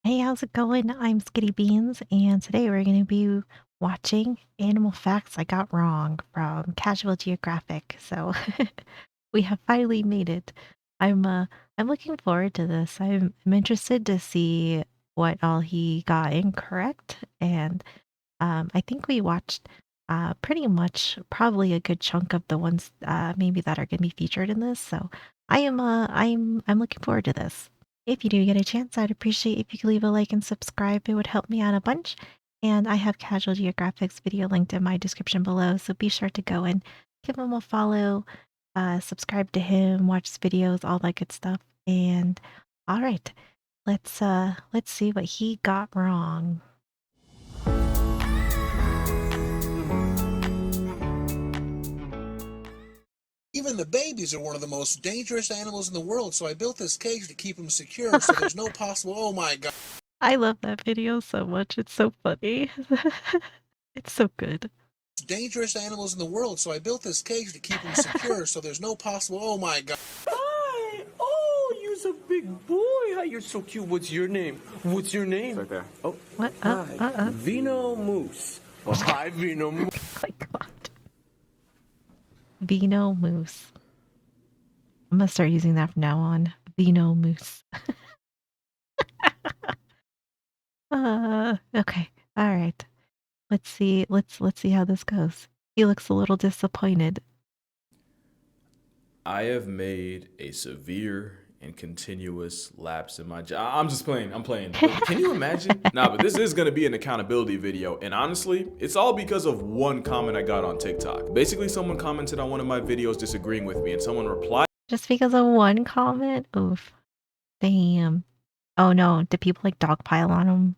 Hey, how's it going? I'm Skitty Beans, and today we're going to be watching Animal Facts I Got Wrong from Casual Geographic. So we have finally made it. I'm looking forward to this. I'm interested to see what all he got incorrect, and I think we watched pretty much probably a good chunk of the ones maybe that are going to be featured in this. So I'm looking forward to this. If you do get a chance, I'd appreciate if you could leave a like and subscribe. It would help me out a bunch. And I have Casual Geographic's video linked in my description below, so be sure to go and give him a follow, subscribe to him, watch his videos, all that good stuff. And all right, let's see what he got wrong. Even the babies are one of the most dangerous animals in the world, so I built this cage to keep them secure so there's no possible— oh my god. I love that video so much. It's so funny. It's so good. Dangerous animals in the world, so I built this cage to keep them secure so there's no possible— oh my god. Hi! Oh, you're a big boy. Hi, you're so cute. What's your name? What's your name? Right there. Oh, What? hi. Vino Moose. Oh, hi, Vino Moose. Oh my god. Vino Moose. I'm gonna start using that from now on. Vino Moose. Okay. All right. Let's see. Let's see how this goes. He looks a little disappointed. I have made a severe and continuous lapse in my job. I'm just playing. I'm playing. But can you imagine? Nah, but this is going to be an accountability video. And honestly, it's all because of one comment I got on TikTok. Basically, someone commented on one of my videos disagreeing with me, and someone replied Just because of one comment? Oof. Damn. Oh no, do people like dogpile on him?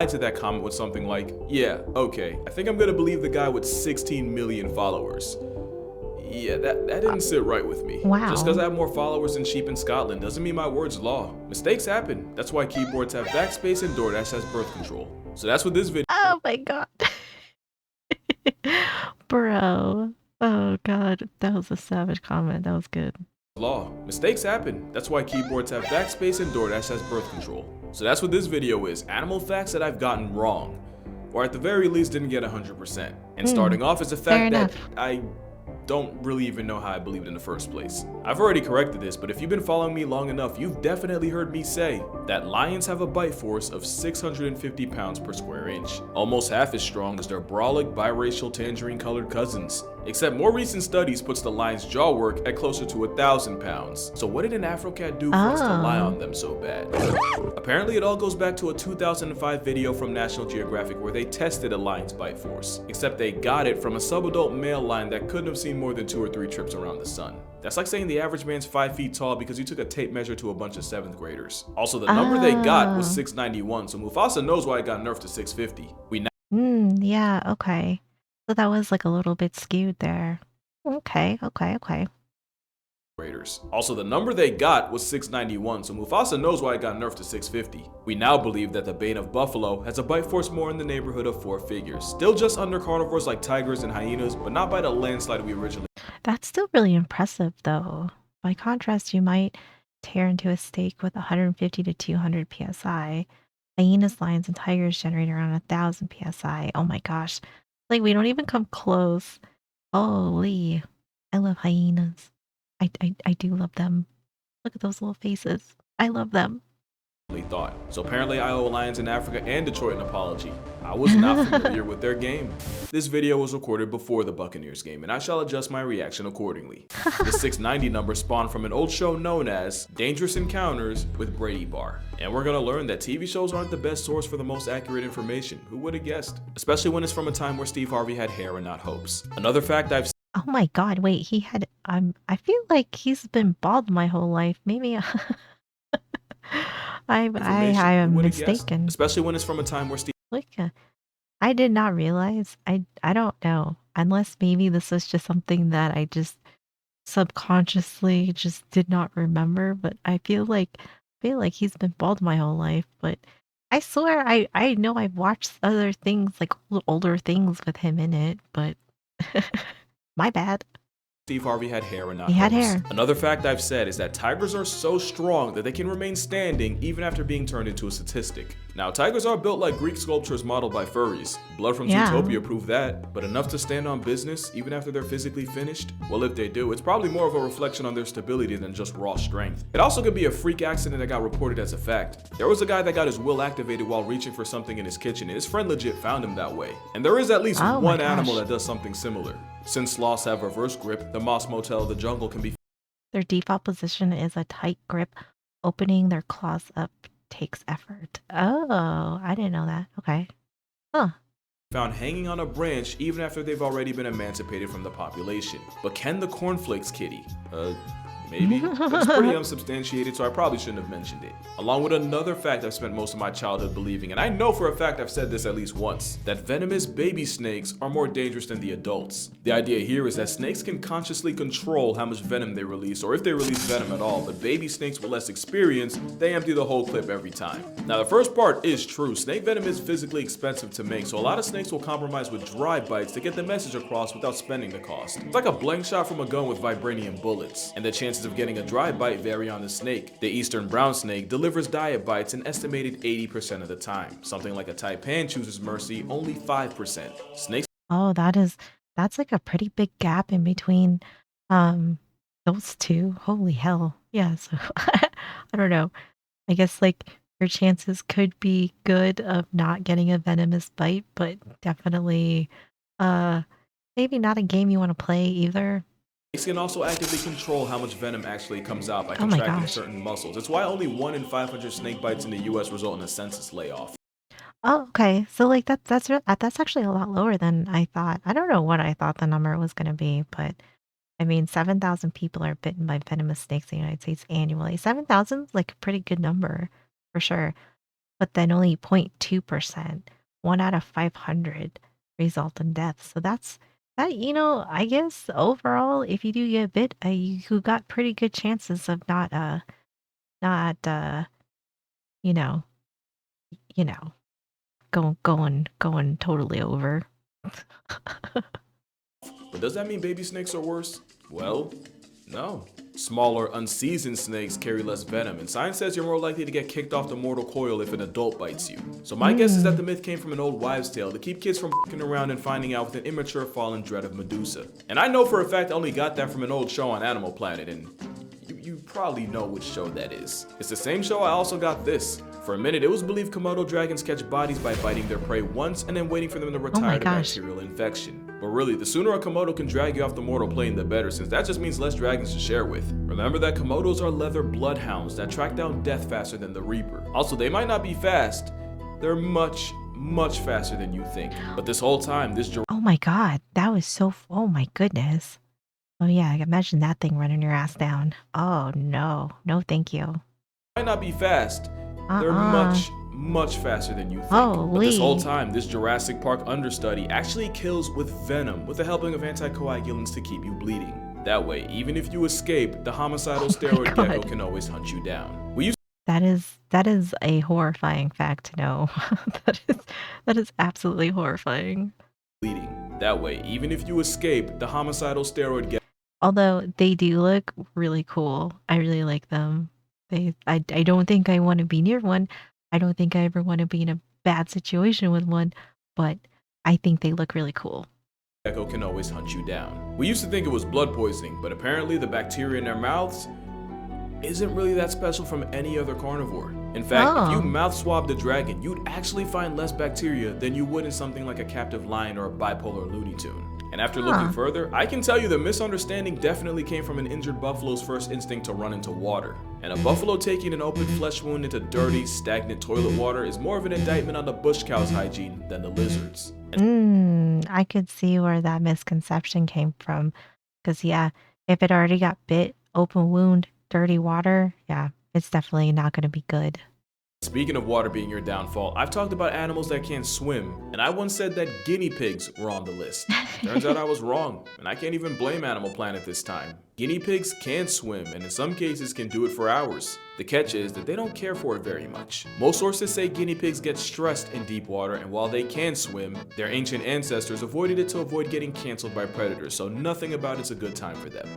to that comment with something like, yeah, okay, I think I'm going to believe the guy with 16 million followers. Yeah, that didn't sit right with me. Wow. Just because I have more followers than sheep in Scotland doesn't mean my word's law. Mistakes happen. That's why keyboards have backspace and DoorDash has birth control. So that's what this video Oh my god. Bro. Oh god. That was a savage comment. That was good. law. Mistakes happen. That's why keyboards have backspace and DoorDash has birth control. So that's what this video is. Animal facts that I've gotten wrong. Or at the very least didn't get 100%. And starting off is a fair fact that enough. I don't really even know how I believed in the first place. I've already corrected this, but if you've been following me long enough, you've definitely heard me say that lions have a bite force of 650 pounds per square inch, almost half as strong as their brolic biracial tangerine colored cousins. Except more recent studies puts the lion's jaw work at closer to 1,000 pounds. So what did an Afrocat do for us to lie on them so bad? Apparently it all goes back to a 2005 video from National Geographic where they tested a lion's bite force, except they got it from a subadult male lion that couldn't have seen more than 2 or 3 trips around the sun. That's like saying the average man's 5 feet tall because you took a tape measure to a bunch of 7th graders. Also, the number they got was 691, so Mufasa knows why it got nerfed to 650. We now Yeah, okay. So that was like a little bit skewed there. Okay. Raiders. Also, the number they got was 691, so Mufasa knows why it got nerfed to 650. We now believe that the Bane of Buffalo has a bite force more in the neighborhood of 4 figures. Still just under carnivores like tigers and hyenas, but not by the landslide we originally. That's still really impressive though. By contrast, you might tear into a steak with 150 to 200 psi. Hyenas, lions, and tigers generate around 1,000 psi. Oh my gosh. Like, we don't even come close. Holy. I love hyenas. I do love them. Look at those little faces. I love them. thought. So apparently I owe Lions in Africa and Detroit an apology. I was not familiar with their game. This video was recorded before the Buccaneers game, and I shall adjust my reaction accordingly. The 690 number spawned from an old show known as Dangerous Encounters with Brady Bar. And we're gonna learn that TV shows aren't the best source for the most accurate information. Who would have guessed? Especially when it's from a time where Steve Harvey had hair and not hopes. Another fact I've Oh my god, wait, he had I feel like he's been bald my whole life. Maybe I am mistaken. Especially when it's from a time where Steve Look, I did not realize. I don't know. Unless maybe this was just something that I just subconsciously just did not remember, but I feel like he's been bald my whole life, but I swear I know I've watched other things like older things with him in it, but my bad. Steve Harvey had hair and not He had hose. hair. Another fact I've said is that tigers are so strong that they can remain standing even after being turned into a statistic. Now, tigers are built like Greek sculptures modeled by furries. Blood from Yeah. Zootopia proved that, but enough to stand on business even after they're physically finished? Well, if they do, it's probably more of a reflection on their stability than just raw strength. It also could be a freak accident that got reported as a fact. There was a guy that got his will activated while reaching for something in his kitchen, and his friend legit found him that way. And there is at least Oh my one animal gosh. that does something similar. Since sloths have reverse grip, the Moss Motel of the jungle can be Their default position is a tight grip. Opening their claws up takes effort. Oh, I didn't know that. Okay. Huh. found hanging on a branch even after they've already been emancipated from the population. But can the cornflakes kitty? Maybe. But it's pretty unsubstantiated, so I probably shouldn't have mentioned it. Along with another fact I've spent most of my childhood believing, and I know for a fact I've said this at least once, that venomous baby snakes are more dangerous than the adults. The idea here is that snakes can consciously control how much venom they release, or if they release venom at all, but baby snakes with less experience, they empty the whole clip every time. Now the first part is true, snake venom is physically expensive to make, so a lot of snakes will compromise with dry bites to get the message across without spending the cost. It's like a blank shot from a gun with vibranium bullets, and the chances of getting a dry bite vary on the snake. The eastern brown snake delivers diet bites an estimated 80% of the time. Something like a taipan chooses mercy only 5%. Snakes Oh, that's like a pretty big gap in between those two. Holy hell. Yeah, so I don't know. I guess like your chances could be good of not getting a venomous bite, but definitely uh maybe not a game you want to play either. can also actively control how much venom actually comes out by Oh my contracting gosh. certain muscles. It's why only 1 in 500 snake bites in the US result in a census layoff. Oh, okay. So like that's actually a lot lower than I thought. I don't know what I thought the number was going to be, but I mean, 7,000 people are bitten by venomous snakes in the United States annually. 7,000 is like a pretty good number for sure. But then only 0.2%, 1 out of 500 result in death. So that's that, I guess overall, if you do get bit, you got pretty good chances of not you know, you know, going totally over. But does that mean baby snakes are worse? Well, no. Smaller, unseasoned snakes carry less venom, and science says you're more likely to get kicked off the mortal coil if an adult bites you. So my guess is that the myth came from an old wives' tale to keep kids from f***ing around and finding out with an immature fallen dread of Medusa. And I know for a fact I only got that from an old show on Animal Planet, and you probably know which show that is. It's the same show I also got this. For a minute, it was believed Komodo dragons catch bodies by biting their prey once and then waiting for them to retire to gosh. bacterial infection. But really, the sooner a Komodo can drag you off the mortal plane, the better, since that just means less dragons to share with. Remember that Komodos are leather bloodhounds that track down death faster than the Reaper. Also, they might not be fast, they're much faster than you think. But this whole time, this Oh my god, that was oh my goodness. Oh yeah, I can imagine that thing running your ass down. Oh no, no thank you. might not be fast, they're much faster than you think. But this whole time, this Jurassic Park understudy actually kills with venom with the helping of anticoagulants to keep you bleeding. That way, even if you escape, the homicidal steroid gecko can always hunt you down. That is a horrifying fact to know. that is absolutely horrifying. bleeding. That way, even if you escape, the homicidal steroid gecko Although they do look really cool. I really like them. I don't think I want to be near one. I don't think I ever want to be in a bad situation with one, but I think they look really cool. gecko can always hunt you down. We used to think it was blood poisoning, but apparently the bacteria in their mouths isn't really that special from any other carnivore. In fact, if you mouth swab the dragon, you'd actually find less bacteria than you would in something like a captive lion or a bipolar Looney Tune. And after looking further, I can tell you the misunderstanding definitely came from an injured buffalo's first instinct to run into water. And a buffalo taking an open flesh wound into dirty, stagnant toilet water is more of an indictment on the bush cow's hygiene than the lizards. I could see where that misconception came from. Because, yeah, if it already got bit, open wound, dirty water, yeah, it's definitely not going to be good. Speaking of water being your downfall, I've talked about animals that can't swim, and I once said that guinea pigs were on the list. Turns out I was wrong, and I can't even blame Animal Planet this time. Guinea pigs can swim, and in some cases can do it for hours. The catch is that they don't care for it very much. Most sources say guinea pigs get stressed in deep water, and while they can swim, their ancient ancestors avoided it to avoid getting canceled by predators, so nothing about it's a good time for them.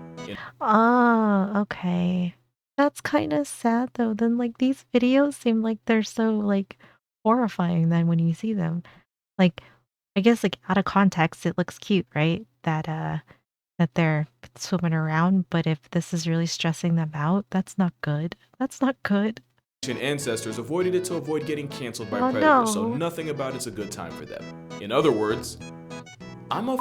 Ah, okay. That's kind of sad though. Then like these videos seem like they're so like horrifying then when you see them. Like I guess like out of context it looks cute, right? That they're swimming around, but if this is really stressing them out, that's not good. That's not good. Ancient ancestors avoided it to avoid getting canceled by Oh predators, so no. nothing about it's a good time for them. In other words, I'm a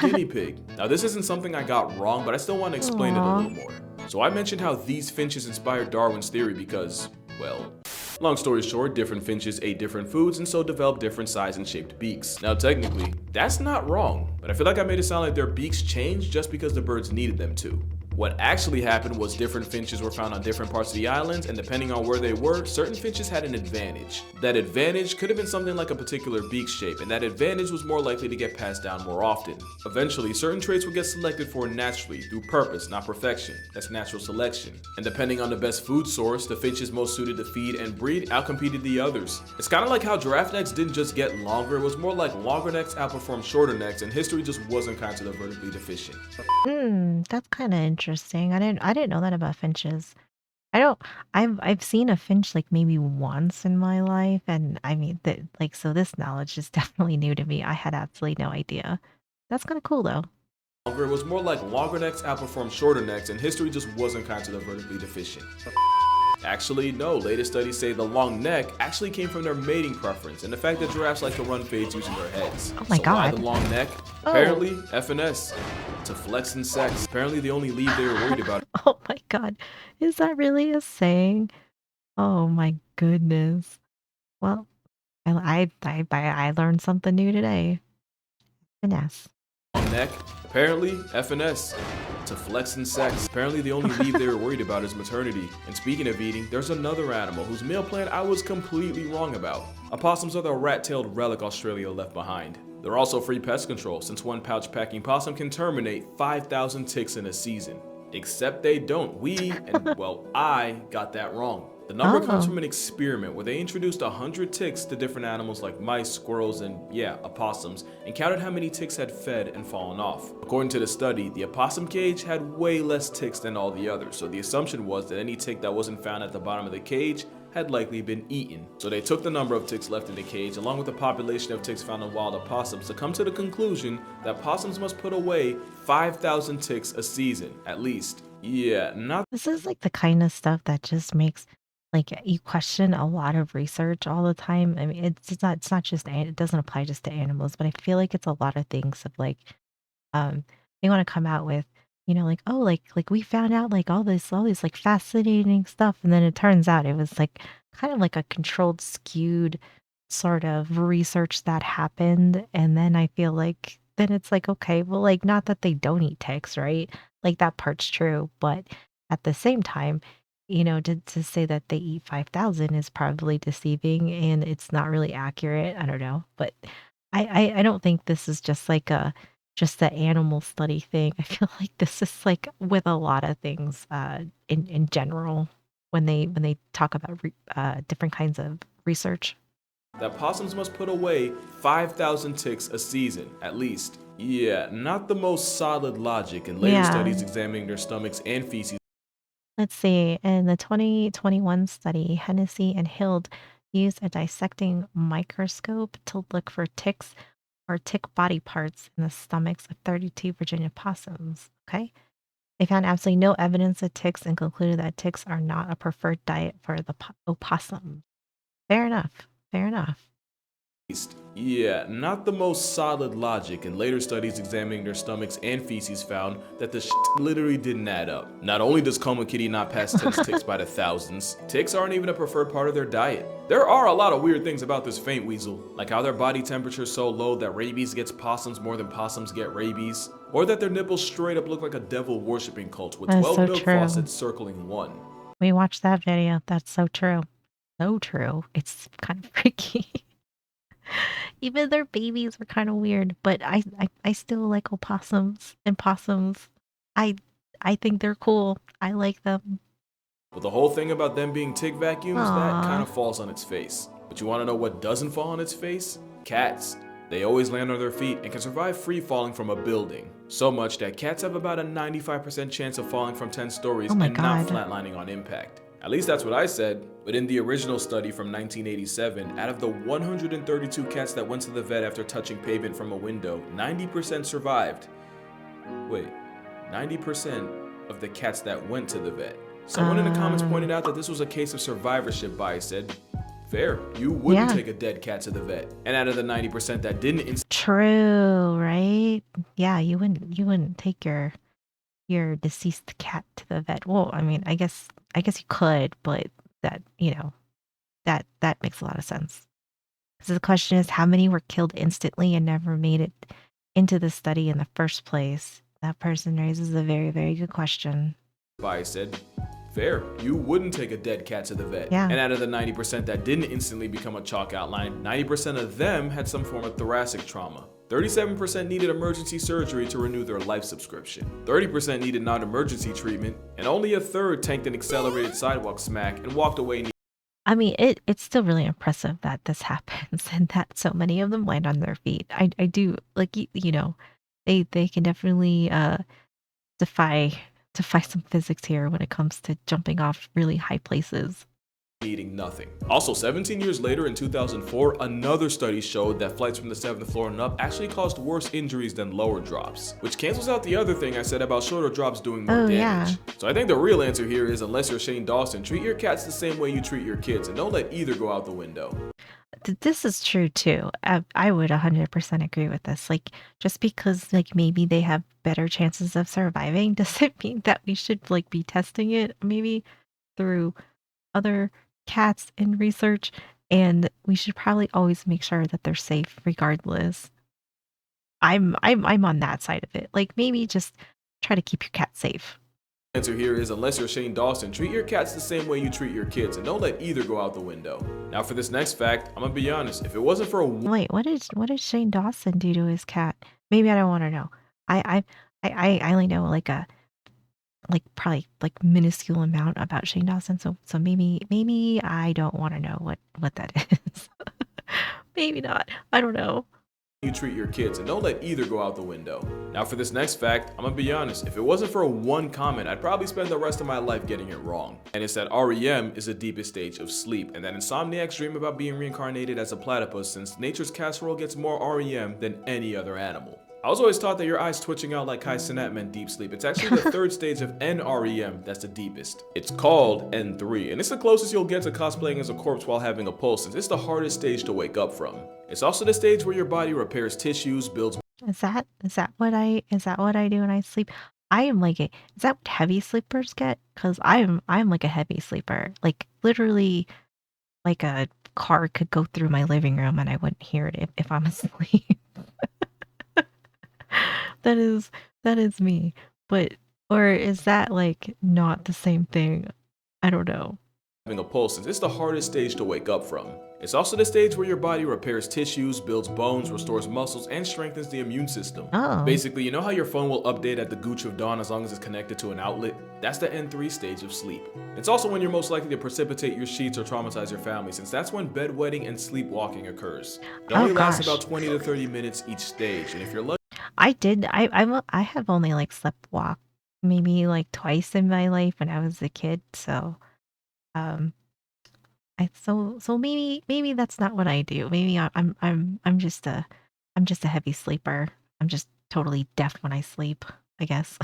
guinea pig. Now this isn't something I got wrong, but I still want to explain it a Aw. little more. So I mentioned how these finches inspired Darwin's theory because, well, long story short, different finches ate different foods and so developed different size and shaped beaks. Now technically, that's not wrong, but I feel like I made it sound like their beaks changed just because the birds needed them to. What actually happened was different finches were found on different parts of the islands, and depending on where they were, certain finches had an advantage. That advantage could have been something like a particular beak shape, and that advantage was more likely to get passed down more often. Eventually, certain traits would get selected for naturally, through purpose, not perfection. That's natural selection. And depending on the best food source, the finches most suited to feed and breed outcompeted the others. It's kind of like how giraffe necks didn't just get longer, it was more like longer necks outperformed shorter necks, and history just wasn't kind to the vertically deficient. That's kind of interesting. I didn't know that about finches. I don't I've seen a finch like maybe once in my life and I mean that like so this knowledge is definitely new to me. I had absolutely no idea. That's kind of cool though. Longer, it was more like longer necks outperformed shorter necks, and history just wasn't kind to the vertically deficient. Actually, no, latest studies say the long neck actually came from their mating preference and the fact that giraffes like to run fades using their heads. Oh my So why the god. long neck? Oh. Apparently, FNS. To flex and sex. Apparently the only leave they were worried about Oh my god. Is that really a saying? Oh my goodness. Well, I learned something new today. Finesse. long neck. Apparently, FNS. To flex and sex. Apparently the only leave they were worried about is maternity. And speaking of eating, there's another animal whose meal plan I was completely wrong about. Opossums are the rat-tailed relic Australia left behind. They're also free pest control, since one pouch packing possum can terminate 5,000 ticks in a season. Except they don't. Well, I got that wrong. The number comes Oh. from an experiment where they introduced 100 ticks to different animals like mice, squirrels, and yeah, opossums, and counted how many ticks had fed and fallen off. According to the study, the opossum cage had way less ticks than all the others, so the assumption was that any tick that wasn't found at the bottom of the cage had likely been eaten. So they took the number of ticks left in the cage along with the population of ticks found in wild opossums to come to the conclusion that possums must put away 5,000 ticks a season, at least. Yeah, not This is like the kind of stuff that just makes like you question a lot of research all the time. I mean, it's not just it doesn't apply just to animals, but I feel like it's a lot of things of like they want to come out with, like oh like we found out like all these like fascinating stuff and then it turns out it was like kind of like a controlled skewed sort of research that happened and then I feel like then it's like okay, well like not that they don't eat ticks, right? Like that part's true, but at the same time, to say that they eat 5,000 is probably deceiving and it's not really accurate. I don't know, but I don't think this is just the animal study thing. I feel like this is like with a lot of things in general when they talk about different kinds of research. that possums must put away 5,000 ticks a season, at least. Yeah, not the most solid logic, and later Yeah. studies examining their stomachs and feces Let's see. In the 2021 study, Hennessy and Hild used a dissecting microscope to look for ticks or tick body parts in the stomachs of 32 Virginia possums. Okay. They found absolutely no evidence of ticks and concluded that ticks are not a preferred diet for the opossum. Fair enough. Fair enough. East. Yeah, not the most solid logic, and later studies examining their stomachs and feces found that the shit literally didn't add up. Not only does Coma Kitty not pass tense ticks by the thousands, ticks aren't even a preferred part of their diet. There are a lot of weird things about this faint weasel, like how their body temperature is so low that rabies gets possums more than possums get rabies, or that their nipples straight up look like a devil worshipping cult with That is 12 so milk true. faucets circling one. We watched that video. That's so true. So true. It's kind of freaky. Even their babies were kind of weird, but I still like opossums and possums. I I think they're cool. I like them. But the whole thing about them being tick vacuums, that kind Aw. of falls on its face. But you want to know what doesn't fall on its face? Cats. They always land on their feet and can survive free falling from a building. So much that cats have about a 95% chance of falling from 10 stories Oh my and not God. flatlining on impact. At least that's what I said. But in the original study from 1987, out of the 132 cats that went to the vet after touching pavement from a window, 90% survived. Wait, 90% of the cats that went to the vet. Someone in the comments pointed out that this was a case of survivorship bias. Said, fair, you wouldn't Yeah. take a dead cat to the vet. And out of the 90% that didn't True, right? Yeah, you wouldn't take your deceased cat to the vet. Well, I mean, I guess you could, but that, that makes a lot of sense. So the question is, how many were killed instantly and never made it into the study in the first place? That person raises a very, very good question. bias said, fair, you wouldn't take a dead cat to the vet. Yeah. And out of the 90% that didn't instantly become a chalk outline, 90% of them had some form of thoracic trauma. 37% needed emergency surgery to renew their life subscription. 30% needed non-emergency treatment, and only a third tanked an accelerated sidewalk smack and walked away. I mean, it's still really impressive that this happens and that so many of them land on their feet. I do like they can definitely defy some physics here when it comes to jumping off really high places. Needing nothing. Also, 17 years later in 2004, another study showed that flights from the 7th floor and up actually caused worse injuries than lower drops, which cancels out the other thing I said about shorter drops doing more Oh, damage. yeah. So I think the real answer here is, unless you're Shane Dawson, treat your cats the same way you treat your kids and don't let either go out the window. This is true too. I would 100% agree with this. Like, just because like maybe they have better chances of surviving doesn't mean that we should like be testing it maybe through other cats in research, and we should probably always make sure that they're safe regardless. I'm on that side of it. Like, maybe just try to keep your cat safe. Answer here is, unless you're Shane Dawson, treat your cats the same way you treat your kids and don't let either go out the window. Now for this next fact, I'm gonna be honest, if it wasn't for a Wait, what did Shane Dawson do to his cat? Maybe I don't want to know. I only know like a like probably like minuscule amount about Shane Dawson, so maybe I don't want to know what that is. Maybe not. I don't know. you treat your kids and don't let either go out the window. Now for this next fact, I'm gonna be honest, if it wasn't for one comment, I'd probably spend the rest of my life getting it wrong. And it's that REM is the deepest stage of sleep, and that insomniacs dream about being reincarnated as a platypus, since nature's casserole gets more REM than any other animal. I was always taught that your eyes twitching out like Kai Cenat meant deep sleep. It's actually the third stage of NREM that's the deepest. It's called N3, and it's the closest you'll get to cosplaying as a corpse while having a pulse, since it's the hardest stage to wake up from. It's also the stage where your body repairs tissues, builds Is that what I do when I sleep? I am like a is that what heavy sleepers get? Because I'm like a heavy sleeper. Like literally like a car could go through my living room and I wouldn't hear it if I'm asleep. That is me. But or is that like not the same thing? I don't know. having a pulse, since it's the hardest stage to wake up from. It's also the stage where your body repairs tissues, builds bones, restores muscles, and strengthens the immune system. Oh. Basically, you know how your phone will update at the gooch of dawn as long as it's connected to an outlet? That's the N3 stage of sleep. It's also when you're most likely to precipitate your sheets or traumatize your family, since that's when bedwetting and sleepwalking occurs. It Oh, only lasts gosh. about 20 to 30 minutes each stage, and if you're lucky, I have only like slept walk maybe like twice in my life when I was a kid. So um so maybe that's not what I do. Maybe I'm just a heavy sleeper. I'm just totally deaf when I sleep, I guess.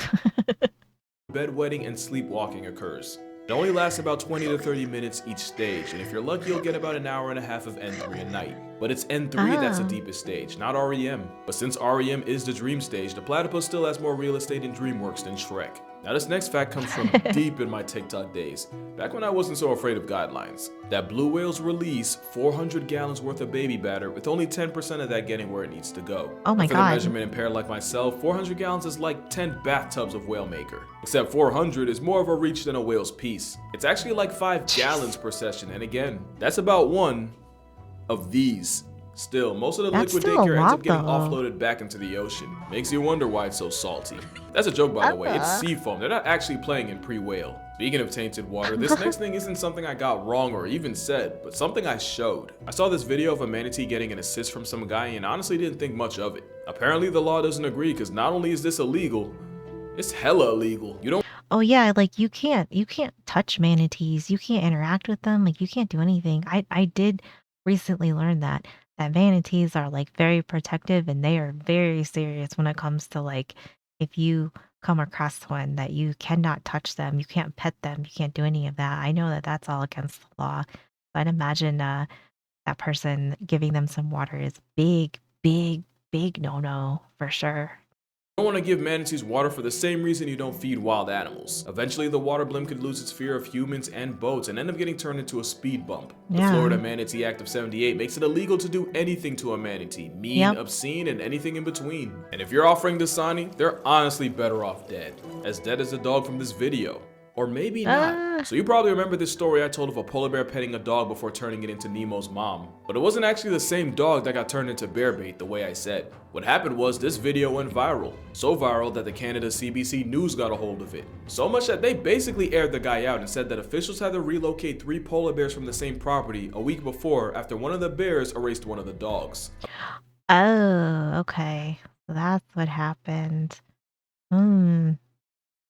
bedwetting and sleepwalking occurs. It only lasts about 20 to 30 minutes each stage, and if you're lucky, you'll get about an hour and a half of N3 a night. But it's N3 that's the Oh. deepest stage, not REM. But since REM is the dream stage, the platypus still has more real estate in DreamWorks than Shrek. Now this next fact comes from deep in my TikTok days, back when I wasn't so afraid of guidelines. That blue whales release 400 gallons worth of baby batter, with only 10% of that getting where it needs to go. Oh my And for God. the measurement impaired like myself, 400 gallons is like 10 bathtubs of whale maker. Except 400 is more of a reach than a whale's piece. It's actually like 5 gallons per session, and again, that's about one of these. Still, most of the That's liquid still a daycare ends up lot, getting though. offloaded back into the ocean. Makes you wonder why it's so salty. That's a joke, by the way. It's sea foam. They're not actually playing in pre-whale. Speaking of tainted water, this next thing isn't something I got wrong or even said, but something I showed. I saw this video of a manatee getting an assist from some guy and honestly didn't think much of it. Apparently the law doesn't agree because not only is this illegal, it's hella illegal. You don't Oh yeah, like you can't touch manatees. You can't interact with them. Like you can't do anything. I did recently learn that manatees are like very protective and they are very serious when it comes to like if you come across one that you cannot touch them, you can't pet them, you can't do any of that. I know that that's all against the law. But imagine that person giving them some water is big, big, big no-no for sure. want to give manatees water for the same reason you don't feed wild animals. Eventually, the water blimp could lose its fear of humans and boats and end up getting turned into a speed bump. The Yeah. Florida Manatee Act of '78 makes it illegal to do anything to a manatee, mean, Yep. obscene, and anything in between. And if you're offering Dasani, they're honestly better off dead. As dead as the dog from this video. Or maybe not. So you probably remember this story I told of a polar bear petting a dog before turning it into Nemo's mom. But it wasn't actually the same dog that got turned into bear bait the way I said. What happened was this video went viral. So viral that the Canada CBC News got a hold of it. So much that they basically aired the guy out and said that officials had to relocate 3 polar bears from the same property a week before after one of the bears erased one of the dogs. Oh, okay. So that's what happened. Hmm.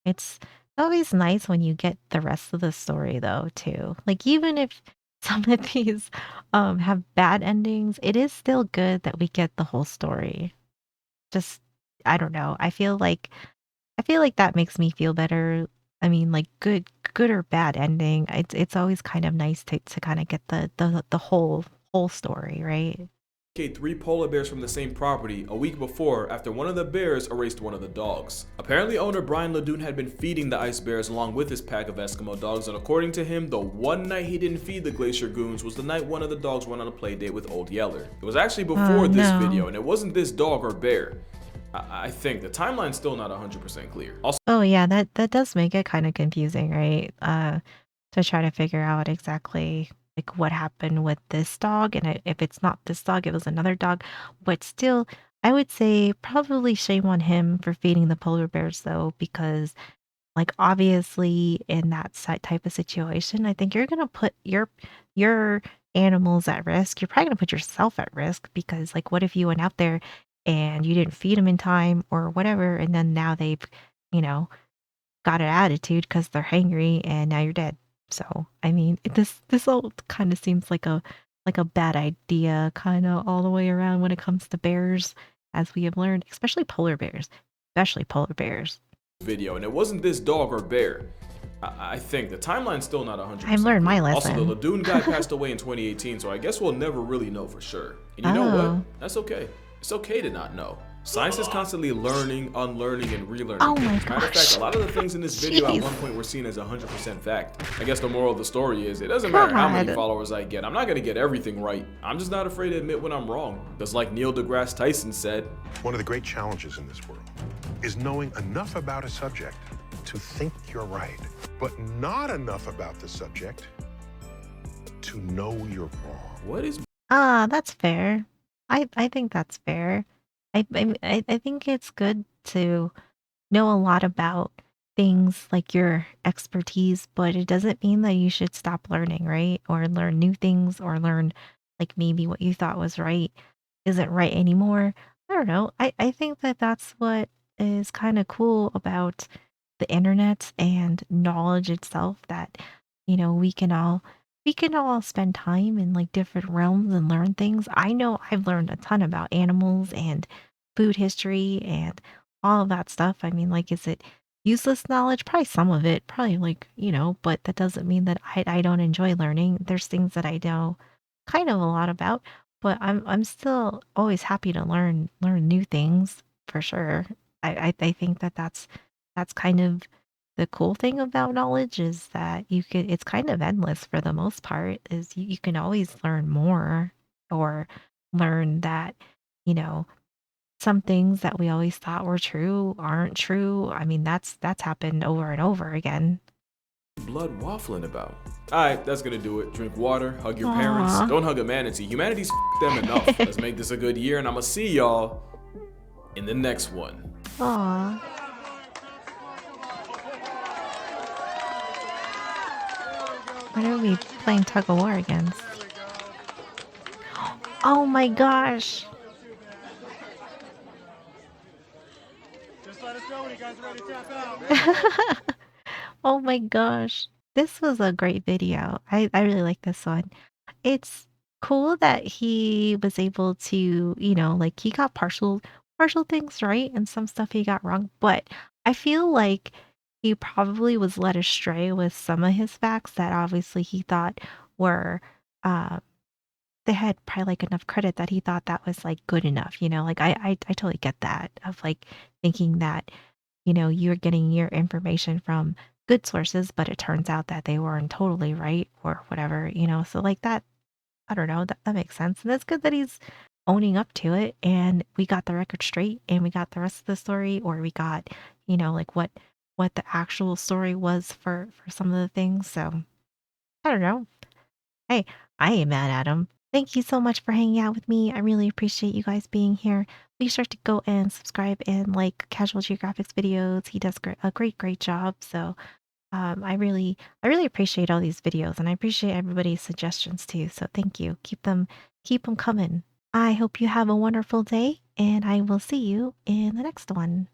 It's always nice when you get the rest of the story though, too. Like even if some of these have bad endings, it is still good that we get the whole story. Just I don't know. I feel like that makes me feel better. I mean, like good or bad ending. It's always kind of nice to kind of get the whole story, right? 3 polar bears from the same property a week before after one of the bears erased one of the dogs. Apparently owner Brian Ledoux had been feeding the ice bears along with his pack of Eskimo dogs, and according to him, the one night he didn't feed the Glacier Goons was the night one of the dogs went on a play date with Old Yeller. It was actually before this No. video, and it wasn't this dog or bear. I think the timeline's still not 100% clear. Also, Oh yeah, that does make it kind of confusing, right? To try to figure out exactly like what happened with this dog, and if it's not this dog, it was another dog. But still, I would say probably shame on him for feeding the polar bears though, because like obviously in that type of situation, I think you're gonna put your animals at risk. You're probably gonna put yourself at risk because like what if you went out there and you didn't feed them in time or whatever, and then now they've, you know, got an attitude because they're hangry and now you're dead. So, I mean, this all kind of seems like a bad idea kind of all the way around when it comes to bears, as we have learned, especially polar bears, especially polar bears. video, and it wasn't this dog or bear. I think the timeline's still not 100%. I've learned my clear. Also, the lesson. Ledoux guy passed away in 2018, so I guess we'll never really know for sure. And you know what? Oh. That's okay. It's okay to not know. Science is constantly learning, unlearning, and relearning. Oh my As a matter of gosh. fact, a lot of the things in this video at Jeez. one point were seen as 100% fact. I guess the moral of the story is, it doesn't matter how many God. followers I get, I'm not gonna get everything right. I'm just not afraid to admit when I'm wrong. Because like Neil deGrasse Tyson said, One of the great challenges in this world is knowing enough about a subject to think you're right, but not enough about the subject to know you're wrong. what is Ah, that's fair. I think that's fair. I think it's good to know a lot about things like your expertise, but it doesn't mean that you should stop learning, right? Or learn new things or learn like maybe what you thought was right isn't right anymore. I don't know. I think that that's what is kind of cool about the internet and knowledge itself that we can all spend time in like different realms and learn things. I know I've learned a ton about animals and food history and all of that stuff. I mean, like, is it useless knowledge? Probably some of it, probably like, but that doesn't mean that I don't enjoy learning. There's things that I know kind of a lot about, but I'm still always happy to learn new things for sure. I think that that's kind of the cool thing about knowledge is that it's kind of endless for the most part is you can always learn more or learn that, you know, some things that we always thought were true aren't true. I mean, that's happened over and over again. blood waffling about? Alright, that's gonna do it. Drink water, hug your parents. Aw. Don't hug a manatee. Humanity's them enough. Let's make this a good year, and I'ma see y'all in the next one. Aw. What are we playing tug of war against? Oh my gosh! Just let us know when you guys are ready to tap out. Oh my gosh. This was a great video. I really like this one. It's cool that he was able to, like he got partial things right and some stuff he got wrong, but I feel like he probably was led astray with some of his facts that obviously he thought were uh they had probably like enough credit that he thought that was like good enough, like I totally get that of like thinking that you're getting your information from good sources, but it turns out that they weren't totally right or whatever, so like that, I don't know, that makes sense. And it's good that he's owning up to it and we got the record straight and we got the rest of the story, or we got, like what the actual story was for some of the things. So I don't know. Hey, I ain't mad at him. Thank you so much for hanging out with me. I really appreciate you guys being here. Be sure to go and subscribe and like Casual Geographic's videos. He does a great job. So I really appreciate all these videos, and I appreciate everybody's suggestions too. So thank you. Keep them coming. I hope you have a wonderful day, and I will see you in the next one.